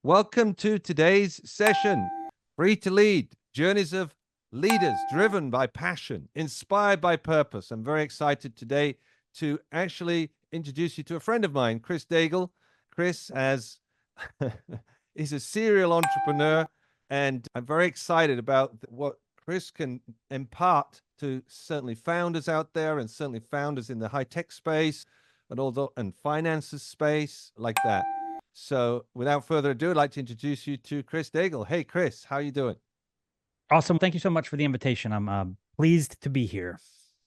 Welcome to today's session. Free to Lead, Journeys of Leaders Driven by Passion, Inspired by Purpose. I'm very excited today to actually introduce you to a friend of mine, Chris Daigle. Chris is a serial entrepreneur, and I'm very excited about what Chris can impart to certainly founders out there, and certainly founders in the high-tech space and finances space like that. So without further ado, I'd like to introduce you to Chris Daigle. Hey, Chris, how are you doing? Awesome. Thank you so much for the invitation. I'm pleased to be here.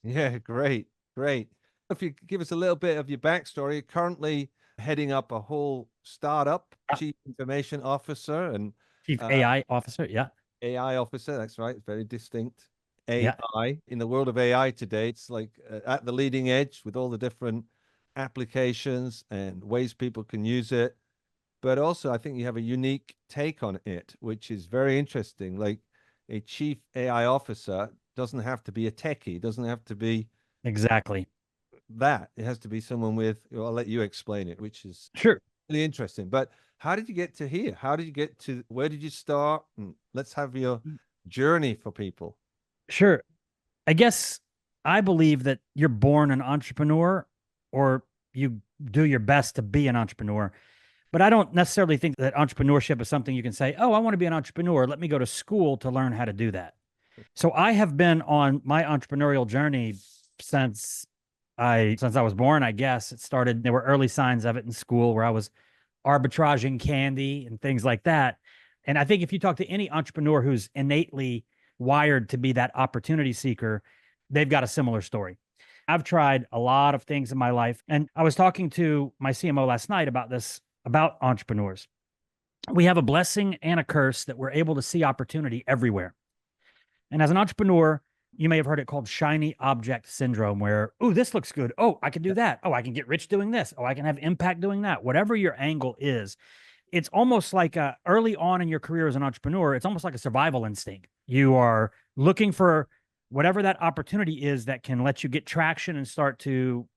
Yeah, great, great. If you could give us a little bit of your backstory, you're currently heading up a whole startup, Chief Information Officer and Chief AI Officer. Yeah. AI Officer. That's right. It's very distinct. Yeah. AI. In the world of AI today, it's like at the leading edge with all the different applications and ways people can use it. But also, I think you have a unique take on it, which is very interesting. Like a chief AI officer doesn't have to be a techie, doesn't have to be Exactly. that. It has to be someone with, well, I'll let you explain it, which is Sure. really interesting. But how did you get to here? How did you get to, where did you start? And let's have your journey for people. Sure. I guess I believe that you're born an entrepreneur or you do your best to be an entrepreneur. But I don't necessarily think that entrepreneurship is something you can say, oh, I want to be an entrepreneur. Let me go to school to learn how to do that. So I have been on my entrepreneurial journey since I was born, I guess. It started, there were early signs of it in school where I was arbitraging candy and things like that. And I think if you talk to any entrepreneur who's innately wired to be that opportunity seeker, they've got a similar story. I've tried a lot of things in my life. And I was talking to my CMO last night about this, about entrepreneurs. We have a blessing and a curse that we're able to see opportunity everywhere. And as an entrepreneur, you may have heard it called shiny object syndrome, where, oh, this looks good. Oh, I can do that. Oh, I can get rich doing this. Oh, I can have impact doing that. Whatever your angle is, it's almost like early on in your career as an entrepreneur, it's almost like a survival instinct. You are looking for whatever that opportunity is that can let you get traction and start to,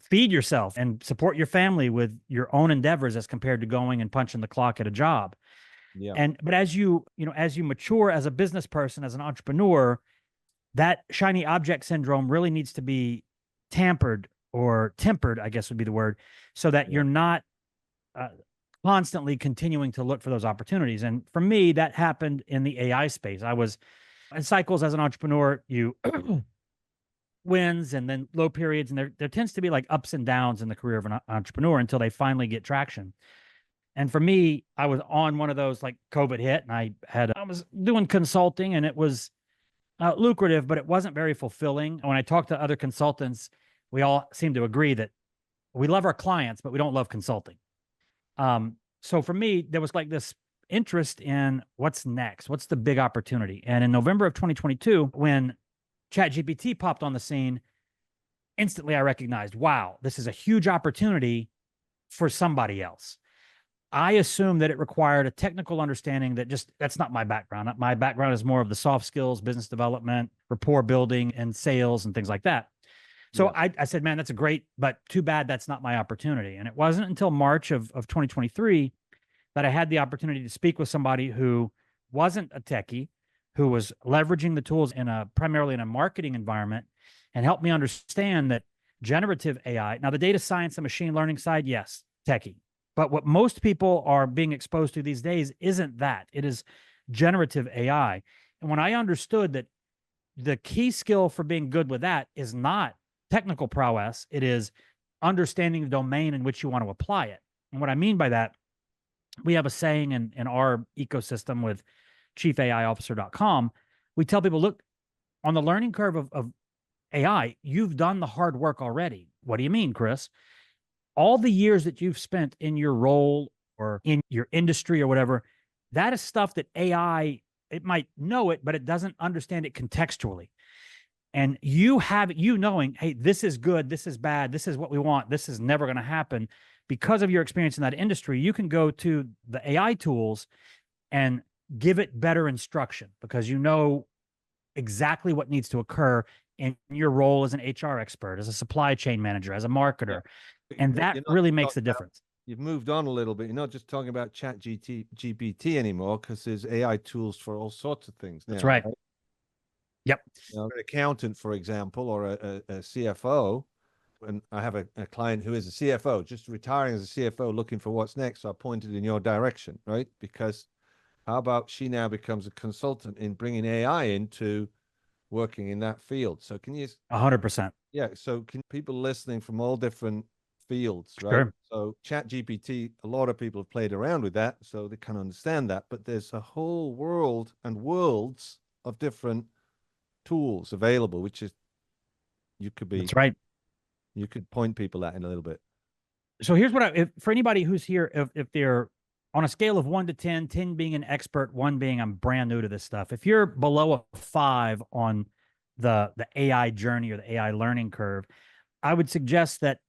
feed yourself and support your family with your own endeavors as compared to going and punching the clock at a job. Yeah. But as you mature as a business person, as an entrepreneur, that shiny object syndrome really needs to be tampered or tempered, I guess would be the word, so that you're not constantly continuing to look for those opportunities. And for me, that happened in the AI space. I was in cycles as an entrepreneur, you wins and then low periods. And there tends to be like ups and downs in the career of an entrepreneur until they finally get traction. And for me, I was on one of those, like COVID hit, and I was doing consulting, and it was lucrative, but it wasn't very fulfilling. When I talked to other consultants, we all seem to agree that we love our clients, but we don't love consulting. So for me, there was like this interest in what's next, what's the big opportunity. And in November of 2022, when ChatGPT popped on the scene, instantly I recognized, wow, this is a huge opportunity for somebody else. I assumed that it required a technical understanding that's not my background. My background is more of the soft skills, business development, rapport building, and sales and things like that. So I said, man, that's a great, but too bad that's not my opportunity. And it wasn't until March of 2023 that I had the opportunity to speak with somebody who wasn't a techie, who was leveraging the tools primarily in a marketing environment, and helped me understand that generative AI, now the data science and machine learning side, yes, techie. But what most people are being exposed to these days isn't that. It is generative AI. And when I understood that the key skill for being good with that is not technical prowess, it is understanding the domain in which you want to apply it. And what I mean by that, we have a saying in our ecosystem with ChiefAIOfficer.com. We tell people, look, on the learning curve of AI, you've done the hard work already. What do you mean, Chris? All the years that you've spent in your role or in your industry or whatever, that is stuff that AI, it might know it, but it doesn't understand it contextually. And you have you knowing, hey, this is good, this is bad, this is what we want, this is never going to happen. Because of your experience in that industry, you can go to the AI tools and give it better instruction because you know exactly what needs to occur in your role as an HR expert, as a supply chain manager, as a marketer. And that really makes the difference. you've moved on a little bit. You're not just talking about GPT anymore, because there's AI tools for all sorts of things now. That's right. Yep. You know, an accountant, for example, or a CFO. And I have a client who is a CFO, just retiring as a CFO, looking for what's next. So I pointed in your direction, right? Because how about she now becomes a consultant in bringing AI into working in that field? So can you 100%. Yeah, so can people listening from all different fields, right? Sure. So Chat GPT, a lot of people have played around with that, so they can understand that. But there's a whole world and worlds of different tools available, which is That's right. you could point people at in a little bit. So here's what for anybody who's here, if they're on a scale of 1 to 10, 10 being an expert, 1 being I'm brand new to this stuff. If you're below a 5 on the AI journey or the AI learning curve, I would suggest that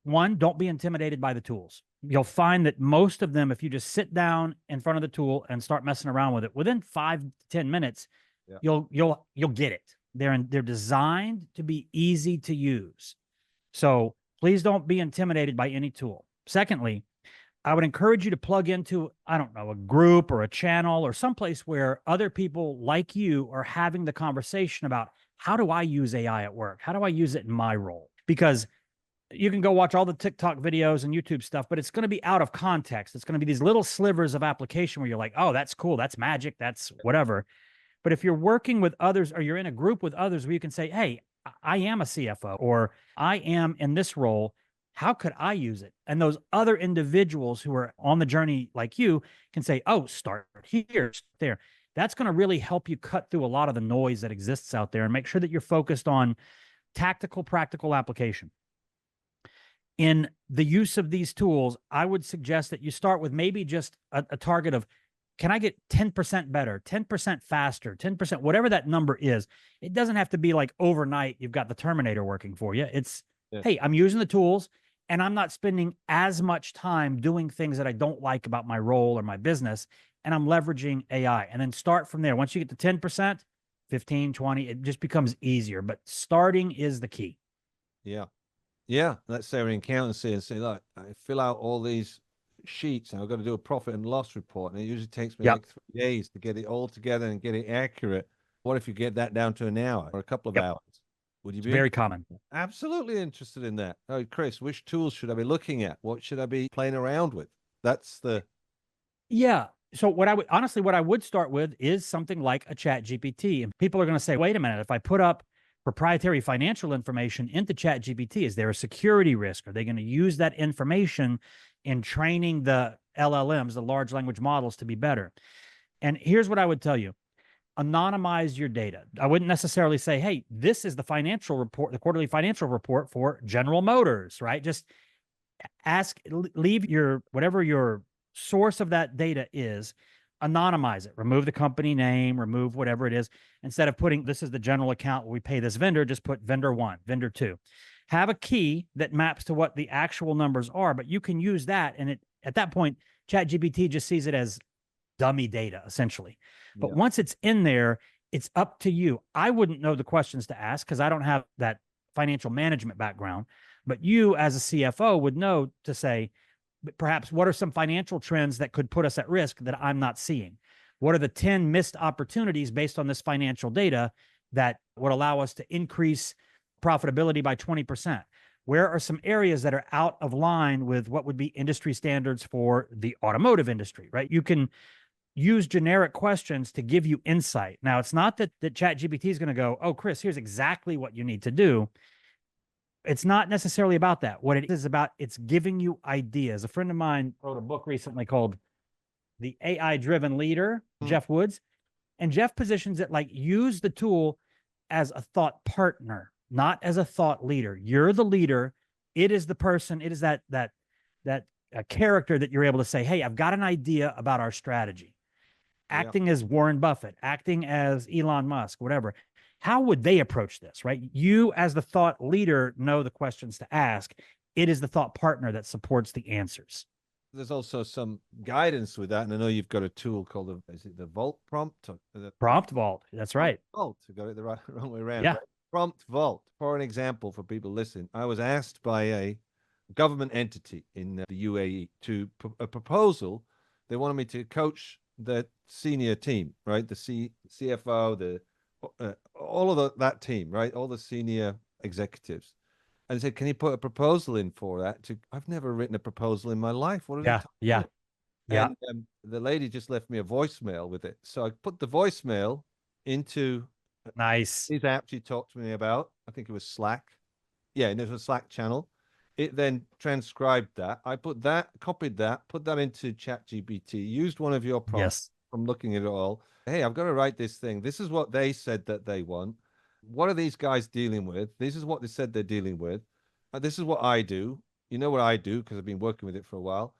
1, don't be intimidated by the tools. You'll find that most of them, if you just sit down in front of the tool and start messing around with it, within 5 to 10 minutes, Yeah. you'll get it. They're designed to be easy to use. So please don't be intimidated by any tool. Secondly, I would encourage you to plug into, I don't know, a group or a channel or someplace where other people like you are having the conversation about, how do I use AI at work? How do I use it in my role? Because you can go watch all the TikTok videos and YouTube stuff, but it's going to be out of context. It's going to be these little slivers of application where you're like, oh, that's cool. That's magic. That's whatever. But if you're working with others or you're in a group with others where you can say, hey, I am a CFO or I am in this role, how could I use it? And those other individuals who are on the journey like you can say, oh, start here, start there. That's going to really help you cut through a lot of the noise that exists out there and make sure that you're focused on tactical, practical application. In the use of these tools, I would suggest that you start with maybe just a target of, can I get 10% better, 10% faster, 10%, whatever that number is. It doesn't have to be like overnight, you've got the Terminator working for you. It's, hey, I'm using the tools and I'm not spending as much time doing things that I don't like about my role or my business. And I'm leveraging AI, and then start from there. Once you get to 10%, 15, 20, it just becomes easier. But starting is the key. Yeah. Yeah. Let's say we're in accountancy and say, look, I fill out all these sheets and I've got to do a profit and loss report. And it usually takes me like 3 days to get it all together and get it accurate. What if you get that down to an hour or a couple of hours? Would you be very common? Absolutely interested in that. Oh, Chris, which tools should I be looking at? What should I be playing around with? That's the. Yeah. So what I would start with is something like a Chat GPT. And people are going to say, wait a minute, if I put up proprietary financial information into Chat GPT, is there a security risk? Are they going to use that information in training the LLMs, the large language models, to be better? And here's what I would tell you. Anonymize your data. I wouldn't necessarily say, hey, this is the financial report, the quarterly financial report for General Motors, right? Just leave whatever your source of that data is, anonymize it, remove the company name, remove whatever it is. Instead of putting, this is the general account where we pay this vendor, just put vendor 1, vendor 2. Have a key that maps to what the actual numbers are, but you can use that. And at that point, ChatGPT just sees it as dummy data, essentially. But once it's in there, it's up to you. I wouldn't know the questions to ask because I don't have that financial management background. But you, as a CFO, would know to say, perhaps, what are some financial trends that could put us at risk that I'm not seeing? What are the 10 missed opportunities based on this financial data that would allow us to increase profitability by 20%? Where are some areas that are out of line with what would be industry standards for the automotive industry, right? You can use generic questions to give you insight. Now, it's not that ChatGPT is going to go, oh, Chris, here's exactly what you need to do. It's not necessarily about that. What it is about, it's giving you ideas. A friend of mine wrote a book recently called The AI-Driven Leader, Jeff Woods. And Jeff positions it like, use the tool as a thought partner, not as a thought leader. You're the leader. It is the person. It is that character that you're able to say, hey, I've got an idea about our strategy. Acting as Warren Buffett, acting as Elon Musk, whatever. How would they approach this, right? You, as the thought leader, know the questions to ask. It is the thought partner that supports the answers. There's also some guidance with that. And I know you've got a tool called is it the Vault prompt? Prompt Vault. That's right. Vault. I got it the wrong way around. Yeah. Right? Prompt Vault. For an example, for people listening, I was asked by a government entity in the UAE to a proposal. They wanted me to coach the senior team, right? The CFO, all of that team, right? All the senior executives. And they said, "Can you put a proposal in for that?" I've never written a proposal in my life. What are they Yeah. talking Yeah. about? Yeah. And the lady just left me a voicemail with it. So I put the voicemail into Nice. these apps you talked to me about. I think it was Slack. Yeah, and there's a Slack channel. It then transcribed that. I put that, copied that, put that into ChatGPT, used one of your prompts Yes. from looking at it all. Hey, I've got to write this thing. This is what they said that they want. What are these guys dealing with? This is what they said they're dealing with. This is what I do. You know what I do because I've been working with it for a while.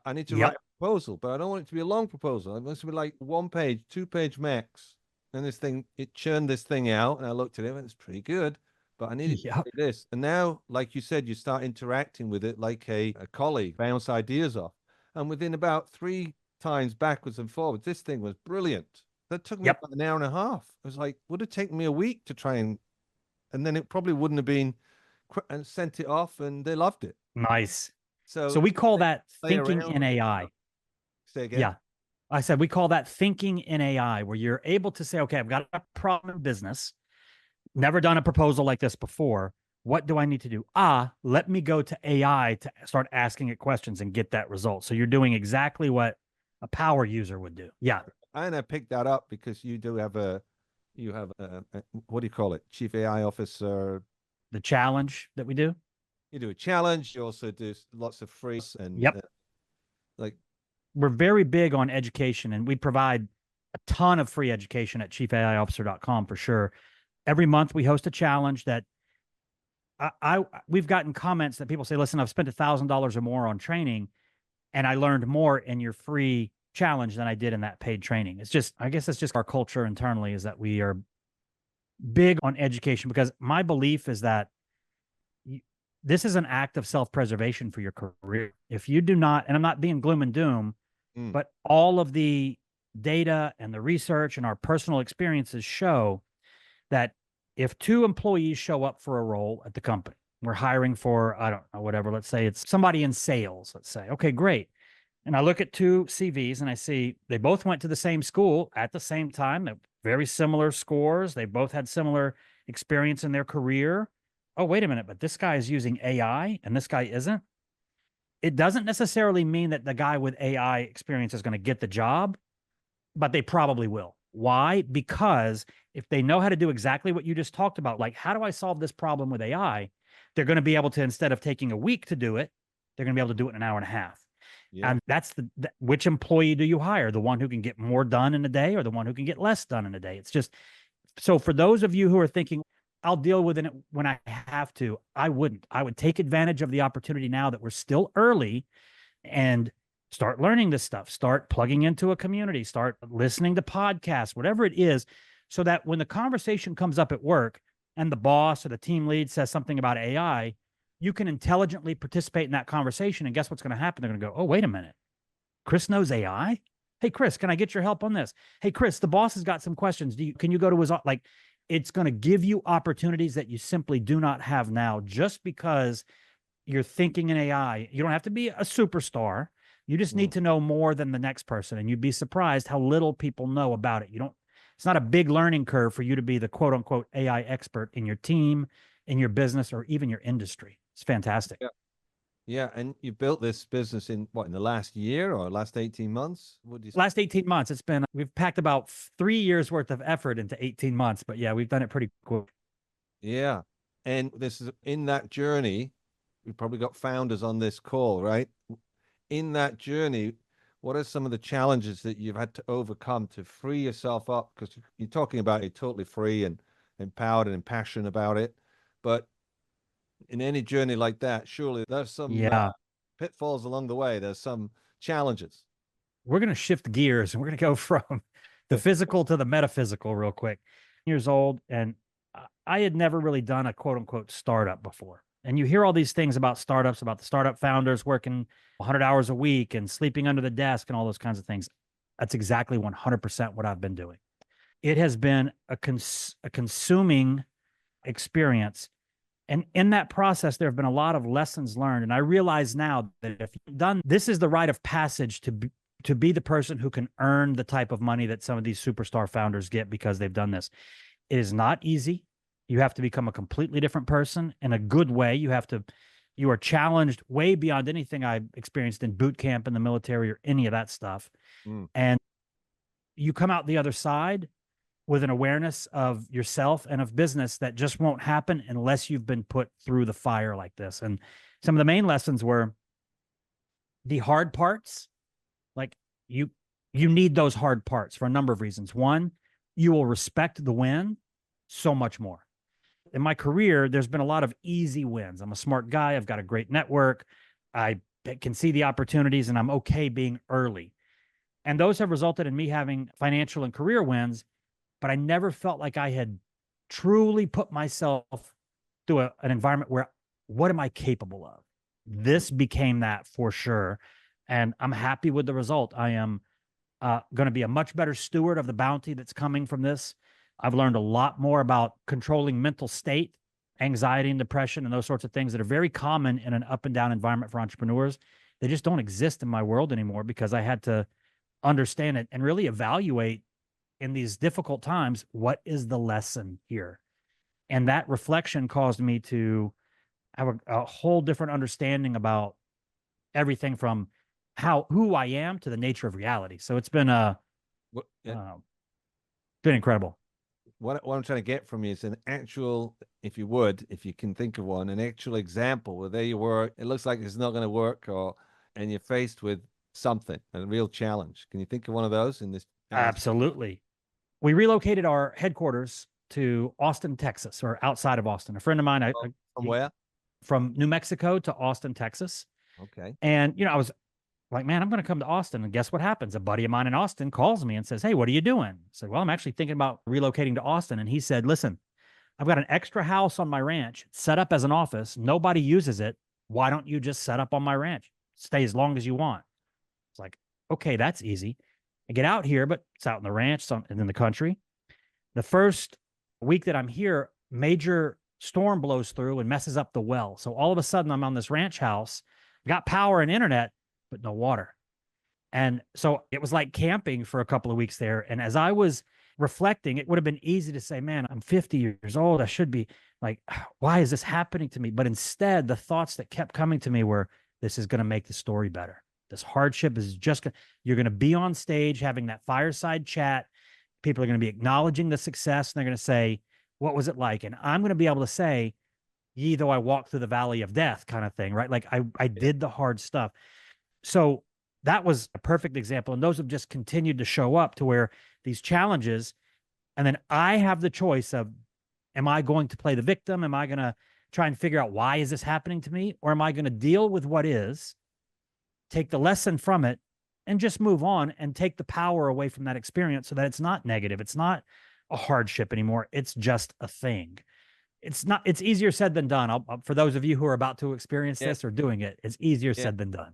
I need to write Yep. a proposal, but I don't want it to be a long proposal. It wants to be like 1 page, 2 page max. And this thing, it churned this thing out, and I looked at it, and it's pretty good, but I needed to Yep. say this. And now, like you said, you start interacting with it like a colleague, bounce ideas off. And within about 3 times backwards and forwards, this thing was brilliant. That took me Yep. about an hour and a half. It was like, would have taken me a week to try and then it probably wouldn't have been, and sent it off, and they loved it. Nice. So So we call that play thinking around in with it. AI. Say again. Yeah. I said we call that thinking in AI, where you're able to say, okay, I've got a problem in business, never done a proposal like this before. What do I need to do? Let me go to AI to start asking it questions and get that result. So you're doing exactly what a power user would do. Yeah. And I picked that up because you have a what do you call it? Chief AI officer. The challenge that we do. You do a challenge. You also do lots of free and Yep. like We're very big on education, and we provide a ton of free education at ChiefAIOfficer.com for sure. Every month we host a challenge that we've gotten comments that people say, listen, I've spent $1,000 or more on training, and I learned more in your free challenge than I did in that paid training. It's just, I guess it's just our culture internally is that we are big on education, because my belief is that this is an act of self-preservation for your career. If you do not, and I'm not being gloom and doom, but all of the data and the research and our personal experiences show that if 2 employees show up for a role at the company, we're hiring for, I don't know, whatever, let's say it's somebody in sales, let's say, okay, great. And I look at 2 CVs and I see they both went to the same school at the same time. They're very similar scores. They both had similar experience in their career. Oh, wait a minute, but this guy is using AI and this guy isn't. It doesn't necessarily mean that the guy with AI experience is going to get the job, but they probably will. Why? Because if they know how to do exactly what you just talked about, like, how do I solve this problem with AI? They're going to be able to, instead of taking a week to do it, they're going to be able to do it in an hour and a half. yeah. And that's which employee do you hire? The one who can get more done in a day, or the one who can get less done in a day? It's just, so for those of you who are thinking, I'll deal with it when I have to, I wouldn't. I would take advantage of the opportunity now that we're still early and start learning this stuff, start plugging into a community, start listening to podcasts, whatever it is, so that when the conversation comes up at work and the boss or the team lead says something about AI, you can intelligently participate in that conversation. And guess what's going to happen? They're going to go, oh, wait a minute. Chris knows AI. Hey, Chris, can I get your help on this? Hey, Chris, the boss has got some questions. Can you go to his, like, it's going to give you opportunities that you simply do not have now, just because you're thinking in AI. You don't have to be a superstar. You just need to know more than the next person. And you'd be surprised how little people know about it. It's not a big learning curve for you to be the quote unquote AI expert in your team, in your business, or even your industry. It's fantastic. Yeah. Yeah, and you built this business in the last year or last 18 months? What do you say? Last 18 months, we've packed about 3 years worth of effort into 18 months, but yeah, we've done it pretty quick. Yeah. And this is in that journey, we've probably got founders on this call, right? In that journey, what are some of the challenges that you've had to overcome to free yourself up? Because you're talking about it totally free and empowered and passionate about it. But in any journey like that, surely there's some pitfalls along the way. There's some challenges. We're going to shift gears and we're going to go from the physical to the metaphysical real quick. Years old, and I had never really done a quote unquote startup before. And you hear all these things about startups, about the startup founders working 100 hours a week and sleeping under the desk and all those kinds of things. That's exactly 100% what I've been doing. It has been a consuming experience And in that process, there have been a lot of lessons learned. And I realize now that if you've done, this is the rite of passage to be the person who can earn the type of money that some of these superstar founders get because they've done this. It is not easy. You have to become a completely different person in a good way. You are challenged way beyond anything I experienced in boot camp in the military or any of that stuff. Mm. And you come out the other side with an awareness of yourself and of business that just won't happen unless you've been put through the fire like this. And some of the main lessons were the hard parts. Like you need those hard parts for a number of reasons. One, you will respect the win so much more. In my career, there's been a lot of easy wins. I'm a smart guy. I've got a great network. I can see the opportunities and I'm okay being early. And those have resulted in me having financial and career wins, but I never felt like I had truly put myself through an environment where what am I capable of? This became that for sure. And I'm happy with the result. I am going to be a much better steward of the bounty that's coming from this. I've learned a lot more about controlling mental state, anxiety and depression, and those sorts of things that are very common in an up and down environment for entrepreneurs. They just don't exist in my world anymore because I had to understand it and really evaluate in these difficult times, what is the lesson here? And that reflection caused me to have a whole different understanding about everything from who I am to the nature of reality. So it's been been incredible. What I'm trying to get from you is an actual, if you can think of one, an actual example where there you were, it looks like it's not going to work, and you're faced with something, a real challenge. Can you think of one of those in this? Absolutely. We relocated our headquarters to Austin, Texas, or outside of Austin. A friend of mine, From where? From New Mexico to Austin, Texas. Okay. And, I was like, man, I'm going to come to Austin. And guess what happens? A buddy of mine in Austin calls me and says, hey, what are you doing? I said, well, I'm actually thinking about relocating to Austin. And he said, listen, I've got an extra house on my ranch set up as an office. Nobody uses it. Why don't you just set up on my ranch? Stay as long as you want. It's like, okay, that's easy. I get out here, but it's out in the ranch and in the country. The first week that I'm here, major storm blows through and messes up the well. So all of a sudden I'm on this ranch house, got power and internet, but no water. And so it was like camping for a couple of weeks there. And as I was reflecting, it would have been easy to say, man, I'm 50 years old. I should be like, why is this happening to me? But instead, the thoughts that kept coming to me were, this is going to make the story better. This hardship is you're going to be on stage having that fireside chat. People are going to be acknowledging the success. And they're going to say, what was it like? And I'm going to be able to say, ye though I walk through the valley of death kind of thing, right? Like I did the hard stuff. So that was a perfect example. And those have just continued to show up to where these challenges, and then I have the choice of, am I going to play the victim? Am I going to try and figure out why is this happening to me? Or am I going to deal with what is, take the lesson from it, and just move on and take the power away from that experience so that it's not negative. It's not a hardship anymore. It's just a thing. It's easier said than done. For those of you who are about to experience this or doing it, it's easier said than done.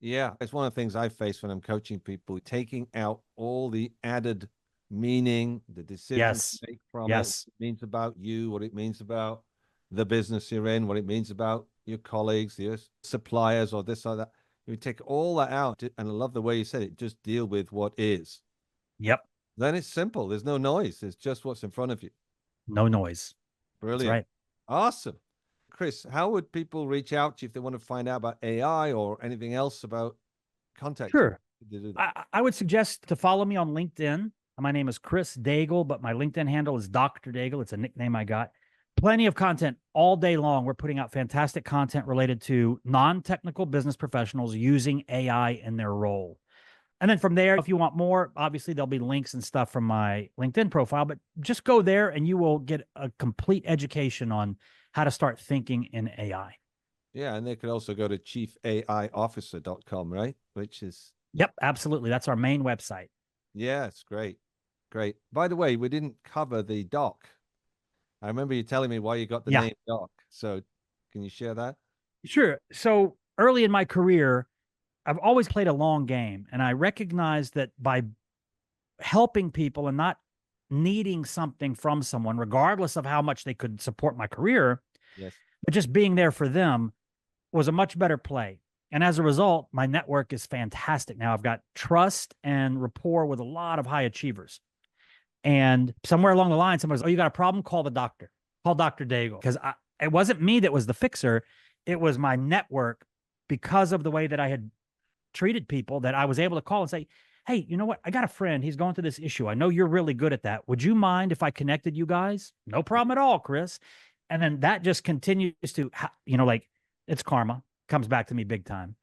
Yeah, it's one of the things I face when I'm coaching people, taking out all the added meaning, the decisions to make from it, what it means about you, what it means about the business you're in, what it means about your colleagues, your suppliers, or this or that. You take all that out, and I love the way you said it, just deal with what is. Yep. Then it's simple. There's no noise. It's just what's in front of you. No noise. Brilliant. That's right. Awesome. Chris, how would people reach out to you if they want to find out about AI or anything else about contact? Sure. I would suggest to follow me on LinkedIn. My name is Chris Daigle, but my LinkedIn handle is Dr. Daigle. It's a nickname I got. Plenty of content all day long. We're putting out fantastic content related to non-technical business professionals using AI in their role. And then from there, if you want more, obviously there'll be links and stuff from my LinkedIn profile, but just go there and you will get a complete education on how to start thinking in AI. Yeah, and they could also go to ChiefAIOfficer.com, right? Which is... Yep, absolutely. That's our main website. Yeah, it's great. Great. By the way, we didn't cover the doc. I remember you telling me why you got the name doc. So can you share that? Sure. So early in my career, I've always played a long game, and I recognized that by helping people and not needing something from someone, regardless of how much they could support my career, Yes. But just being there for them was a much better play. And as a result, my network is fantastic. Now I've got trust and rapport with a lot of high achievers. And somewhere along the line, someone goes, "Oh, you got a problem? Call the doctor. Call Dr. Daigle." Because it wasn't me that was the fixer. It was my network, because of the way that I had treated people, that I was able to call and say, "Hey, you know what? I got a friend. He's going through this issue. I know you're really good at that. Would you mind if I connected you guys?" "No problem at all, Chris." And then that just continues to, like, it's karma. Comes back to me big time.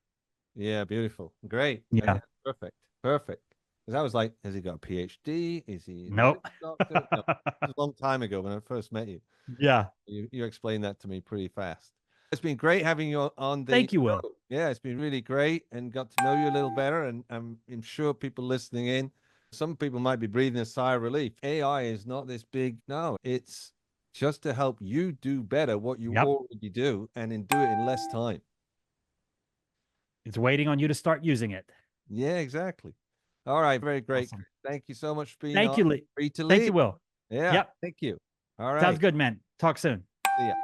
Yeah, beautiful. Great. Yeah. Perfect. Perfect. Because I was like, has he got a PhD? Is he a Nope. medical doctor? No, it was a long time ago when I first met you. Yeah. You explained that to me pretty fast. It's been great having you on the Thank you, Will. show. Yeah, it's been really great, and got to know you a little better. And I'm sure people listening in, some people might be breathing a sigh of relief. AI is not this big. No, it's just to help you do better what you Yep. already do, and do it in less time. It's waiting on you to start using it. Yeah, exactly. All right, very great. Awesome. Thank you so much for being Thank on you, Lee. Free to Thank you, Lead. Will. Yeah, Yep. thank you. All right. Sounds good, man. Talk soon. See ya.